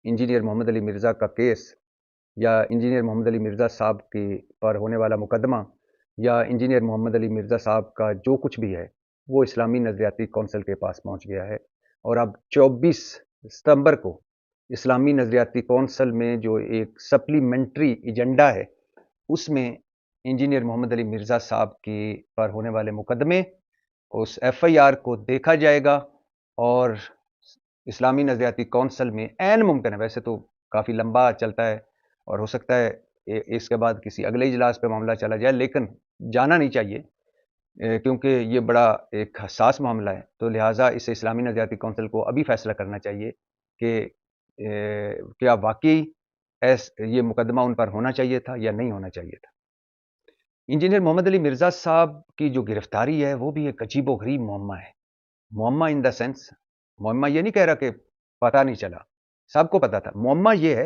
Engineer Mohammad Ali Mirza का case या engineer Mohammad Ali Mirza साहब की पर होने वाला मुकदमा या इंजीनियर मोहम्मद अली मिर्ज़ा साहब का जो कुछ भी है वो इस्लामी नज़रियाती कौंसिल के पास पहुंच गया है। और अब 24 सितंबर को इस्लामी नज़रियाती कौंसिल में जो एक सप्लीमेंट्री एजेंडा है उसमें इंजीनियर मोहम्मद अली मिर्ज़ा साहब की पर होने वाले मुकदमे उस एफआईआर को देखा जाएगा और इस्लामी नज़रियाती कौंसिल में ऐन मुमकिन है, वैसे तो काफ़ी लंबा चलता है और हो सकता है इसके बाद किसी अगले इजलास पे मामला चला जाए, लेकिन जाना नहीं चाहिए क्योंकि ये बड़ा एक हसास मामला है। तो लिहाजा इसे इस्लामी नज़रियाती कौंसिल को अभी फैसला करना चाहिए कि क्या वाकई ये मुकदमा उन पर होना चाहिए था या नहीं होना चाहिए था। इंजीनियर मोहम्मद अली मिर्ज़ा साहब की जो गिरफ्तारी है वो भी एक अजीबो गरीब मुअम्मा है। मुअम्मा इन द सेंस, मुअम्मा ये नहीं कह रहा कि पता नहीं चला, सबको पता था। मुअम्मा ये है,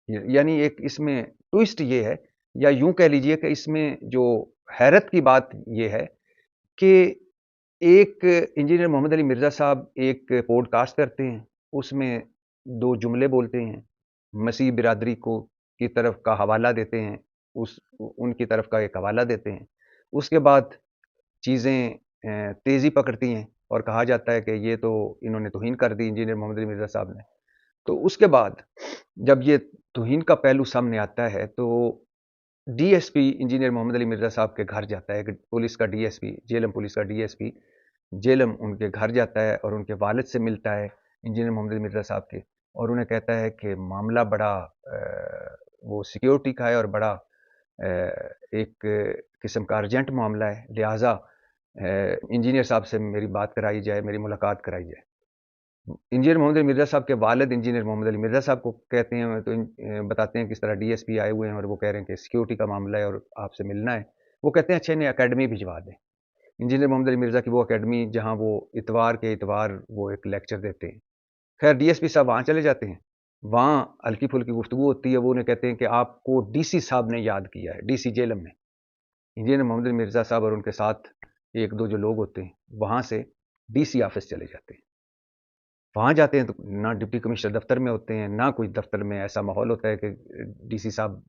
यानी एक इसमें ट्विस्ट ये है, या यूं कह लीजिए कि इसमें जो हैरत की बात ये है कि एक इंजीनियर मोहम्मद अली मिर्ज़ा साहब एक पॉडकास्ट करते हैं, उसमें 2 जुमले बोलते हैं, मसीह बिरादरी को की तरफ का हवाला देते हैं, उनकी तरफ का एक हवाला देते हैं। उसके बाद चीज़ें तेज़ी पकड़ती हैं और कहा जाता है कि ये तो इन्होंने तौहीन कर दी इंजीनियर मोहम्मद अली मिर्ज़ा साहब ने। तो उसके बाद जब ये तौहीन का पहलू सामने आता है तो डीएसपी इंजीनियर मोहम्मद अली मिर्ज़ा साहब के घर जाता है, पुलिस का डीएसपी, जेलम पुलिस का डीएसपी जेलम उनके घर जाता है और उनके वालिद से मिलता है इंजीनियर मोहम्मद अली मिर्ज़ा साहब के, और उन्हें कहता है कि मामला बड़ा वो सिक्योरिटी का है और बड़ा एक किस्म का अर्जेंट मामला है, लिहाजा इंजीनियर साहब से मेरी बात कराई जाए, मेरी मुलाकात कराई जाए। इंजीनियर मोहम्मद अली मिर्ज़ा साहब के वालिद इंजीनियर मोहम्मद अली मिर्ज़ा साहब को कहते हैं, तो बताते हैं किस तरह डीएसपी आए हुए हैं और वो कह रहे हैं कि सिक्योरिटी का मामला है और आपसे मिलना है। वो कहते हैं अच्छा इन्हें अकेडमी भिजवा दें, इंजीनियर मोहम्मद अली मिर्ज़ा की वो अकेडमी जहाँ वो इतवार के इतवार वो एक लेक्चर देते हैं। खैर डीएसपी साहब वहाँ चले जाते हैं, वहाँ हल्की फुल्की गुफ्तगू होती है, वो उन्हें कहते हैं कि आपको डीसी साहब ने याद किया है, डीसी जेलम में। इंजीनियर मोहम्मद अली मिर्ज़ा साहब और उनके साथ एक दो जो लोग होते हैं वहाँ से डीसी ऑफिस चले जाते हैं। वहाँ जाते हैं तो ना डिप्टी कमिश्नर दफ्तर में होते हैं, ना कोई दफ्तर में ऐसा माहौल होता है कि डीसी साहब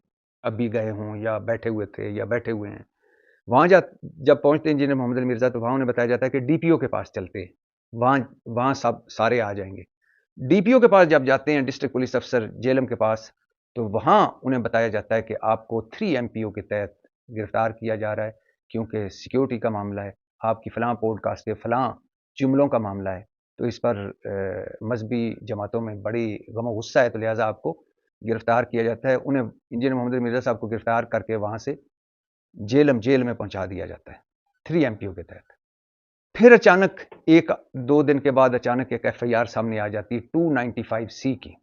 अभी गए हों या बैठे हुए थे या बैठे हुए हैं। वहाँ जब पहुँचते हैं इंजीनियर मोहम्मद अली मिर्ज़ा तो वहाँ उन्हें बताया जाता है कि डीपीओ के पास चलते हैं, वहाँ वहाँ सब सारे आ जाएंगे। डीपीओ के पास जब जाते हैं, डिस्ट्रिक्ट पुलिस अफसर जेलम के पास, तो वहाँ उन्हें बताया जाता है कि आपको 3 एमपीओ के तहत गिरफ्तार किया जा रहा है क्योंकि सिक्योरिटी का मामला है, आपकी फ़लाँ पॉडकास्ट के फ़लाँ जुमलों का मामला है, तो इस पर मजहबी जमातों में बड़ी गम गुस्सा है, तो लिहाजा आपको गिरफ्तार किया जाता है। उन्हें इंजीनियर मोहम्मद अली मिर्ज़ा साहब को गिरफ्तार करके वहाँ से जेल में पहुँचा दिया जाता है 3 एमपीओ के तहत। फिर अचानक 1-2 दिन के बाद अचानक एक एफआईआर सामने आ जाती है 295C की,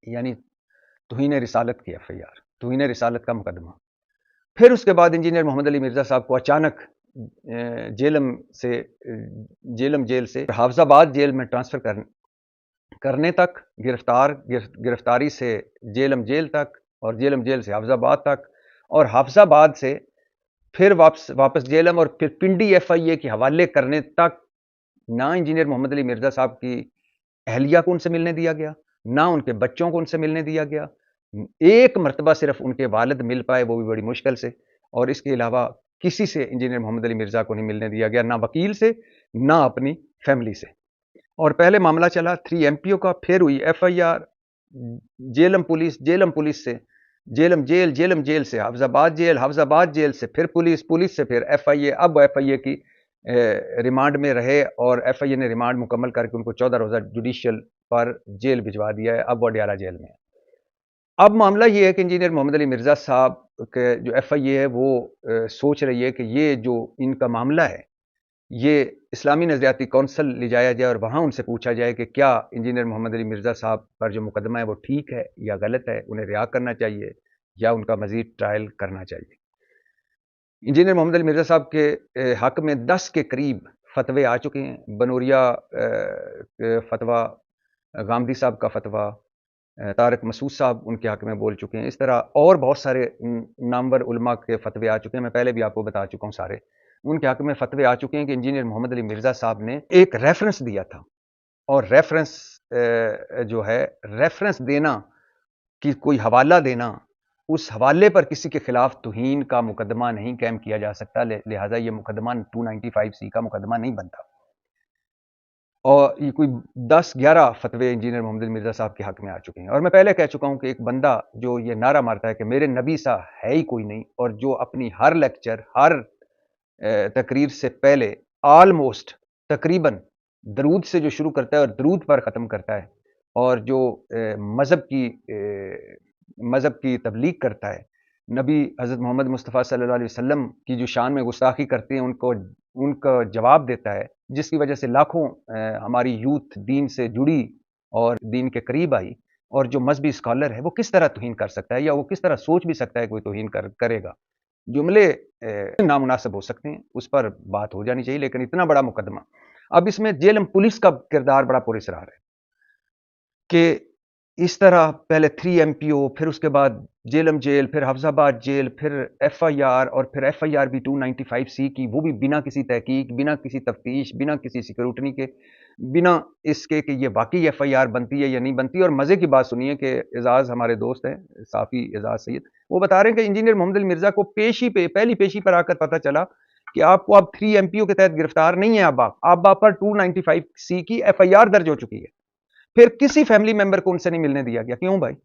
यानी तौहीन रिसालत की एफआईआर, तौहीन रिसालत का मुकदमा। फिर उसके बाद इंजीनियर मोहम्मद अली मिर्ज़ा साहब को अचानक जेलम जेल से हाफिजाबाद जेल में ट्रांसफ़र करने तक, गिरफ्तारी से जेलम जेल तक और जेलम जेल से हाफिजाबाद तक और हाफिजाबाद से फिर वापस जेलम और फिर पिंडी एफआईए के हवाले करने तक ना इंजीनियर मोहम्मद अली मिर्ज़ा साहब की अहलिया को उनसे मिलने दिया गया, ना उनके बच्चों को उनसे मिलने दिया गया। एक मरतबा सिर्फ उनके वालिद मिल पाए, वो भी बड़ी मुश्किल से, और इसके अलावा किसी से इंजीनियर मोहम्मद अली मिर्ज़ा को नहीं मिलने दिया गया, ना वकील से, ना अपनी फैमिली से। और पहले मामला चला 3 एमपीओ का, फिर हुई एफआईआर जेलम पुलिस से, जेलम जेल से हाफिजाबाद जेल से फिर पुलिस से फिर एफआईए। अब एफआईए की रिमांड में रहे और एफआईए ने रिमांड मुकम्मल करके उनको 14 रोज़ा जुडिशियल पर जेल भिजवा दिया है, अब वो अडयाला जेल में है। अब मामला ये है कि इंजीनियर मोहम्मद अली मिर्ज़ा साहब के जो एफआईए है वो सोच रही है कि ये जो इनका मामला है ये इस्लामी नज़रियाती कौंसिल ले जाया जाए और वहाँ उनसे पूछा जाए कि क्या इंजीनियर मोहम्मद अली मिर्ज़ा साहब पर जो मुकदमा है वो ठीक है या गलत है, उन्हें रिहा करना चाहिए या उनका मज़ीद ट्रायल करना चाहिए। इंजीनियर मोहम्मद अली मिर्ज़ा साहब के हक़ में 10 के करीब फतवे आ चुके हैं। बनूरिया फतवा, गामदी साहब का फतवा, तारक मसूद साहब उनके हक़ में बोल चुके हैं। इस तरह और बहुत सारे नामवर उलमा के फतवे आ चुके हैं, मैं पहले भी आपको बता चुका हूँ सारे। उनके हक़ में फतवे आ चुके हैं कि इंजीनियर मोहम्मद अली मिर्ज़ा साहब ने एक रेफरेंस दिया था और रेफरेंस جو ہے ریفرنس دینا کہ کوئی حوالہ دینا، اس حوالے پر کسی کے خلاف توہین کا مقدمہ نہیں قائم کیا جا سکتا، لہٰذا یہ مقدمہ 295C کا مقدمہ نہیں بنتا۔ اور یہ کوئی 10-11 فتوے انجینئر محمد علی مرزا صاحب کے حق میں آ چکے ہیں، اور میں پہلے کہہ چکا ہوں کہ ایک بندہ جو یہ نعرہ مارتا ہے کہ میرے نبی سا ہے ہی کوئی نہیں، اور جو اپنی ہر لیکچر، ہر تقریر سے پہلے آلموسٹ تقریباً درود سے جو شروع کرتا ہے اور درود پر ختم کرتا ہے، اور جو مذہب کی تبلیغ کرتا ہے، نبی حضرت محمد مصطفیٰ صلی اللہ علیہ وسلم کی جو شان میں گستاخی کرتے ہیں ان کا جواب دیتا ہے، جس کی وجہ سے لاکھوں ہماری یوتھ دین سے جڑی اور دین کے قریب آئی، اور جو مذہبی اسکالر ہے وہ کس طرح توہین کر سکتا ہے، یا وہ کس طرح سوچ بھی سکتا ہے کوئی توہین کرے گا؟ جملے نامناسب ہو سکتے ہیں، اس پر بات ہو جانی چاہیے، لیکن اتنا بڑا مقدمہ۔ اب اس میں جیلم پولیس کا کردار بڑا پراسرار ہے کہ اس طرح پہلے 3 MPO، پھر اس کے بعد جیلم جیل، پھر حفظ آباد جیل، پھر FIR، اور پھر FIR بھی 295C کی، وہ بھی بنا کسی تحقیق، بنا کسی تفتیش، بنا کسی سیکیورٹی کے، بنا اس کے کہ یہ واقعی FIR بنتی ہے یا نہیں بنتی۔ اور مزے کی بات سنیے کہ اعزاز ہمارے دوست ہیں صافی اعزاز سید، وہ بتا رہے ہیں کہ انجینئر محمد علی مرزا کو پہلی پیشی پر آ کر پتہ چلا کہ آپ کو اب 3 MPO کے تحت گرفتار نہیں ہے، اب آپ پر 295C کی FIR درج ہو چکی ہے۔ پھر کسی فیملی ممبر کو ان سے نہیں ملنے دیا گیا۔ کیوں بھائی؟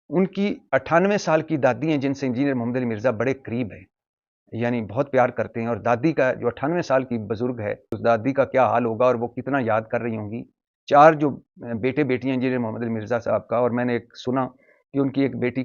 ان کی 98 سال کی دادی ہیں جن سے انجینئر محمد علی مرزا بڑے قریب ہیں، یعنی بہت پیار کرتے ہیں، اور دادی کا جو 98 سال کی بزرگ ہے، اس دادی کا کیا حال ہوگا اور وہ کتنا یاد کر رہی ہوں گی۔ 4 جو بیٹے بیٹیاں انجینئر محمد علی مرزا صاحب کا، اور میں نے ایک سنا کہ ان کی ایک بیٹی